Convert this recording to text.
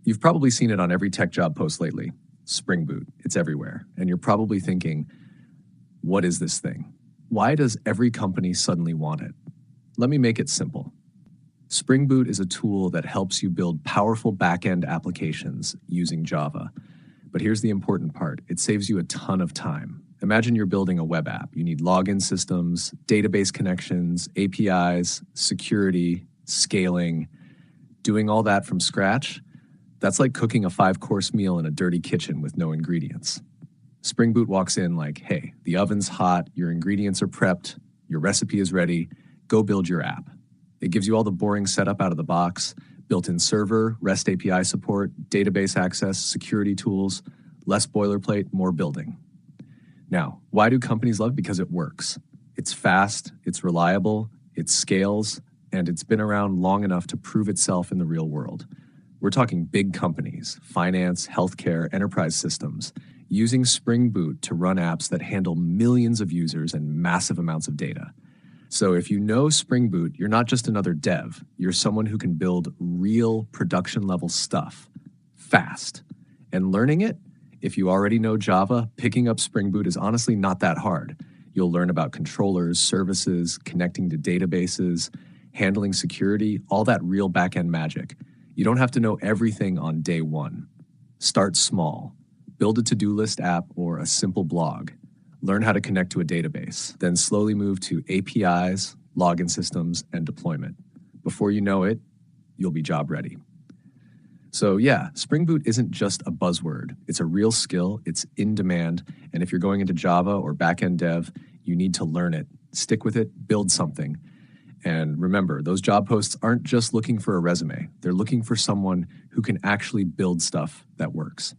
You've probably seen it on every tech job post lately. Spring Boot, it's everywhere. And you're probably thinking, what is this thing? Why does every company suddenly want it? Let me make it simple. Spring Boot is a tool that helps you build powerful backend applications using Java. But here's the important part. It saves you a ton of time. Imagine you're building a web app. You need login systems, database connections, APIs, security, scaling. Doing all that from scratch, that's like cooking a 5-course meal in a dirty kitchen with no ingredients. Spring Boot walks in like, hey, the oven's hot, your ingredients are prepped, your recipe is ready, go build your app. It gives you all the boring setup out of the box, built-in server, REST API support, database access, security tools, less boilerplate, more building. Now, why do companies love it? Because it works. It's fast, it's reliable, it scales, and it's been around long enough to prove itself in the real world. We're talking big companies, finance, healthcare, enterprise systems, using Spring Boot to run apps that handle millions of users and massive amounts of data. So if you know Spring Boot, you're not just another dev. You're someone who can build real production-level stuff fast. And learning it, if you already know Java, picking up Spring Boot is honestly not that hard. You'll learn about controllers, services, connecting to databases, handling security, all that real backend magic. You don't have to know everything on day one. Start small. Build a to-do list app or a simple blog. Learn how to connect to a database. Then slowly move to APIs, login systems, and deployment. Before you know it, you'll be job ready. So yeah, Spring Boot isn't just a buzzword. It's a real skill, it's in demand, and if you're going into Java or backend dev, you need to learn it, stick with it, build something. And remember, those job posts aren't just looking for a resume. They're looking for someone who can actually build stuff that works.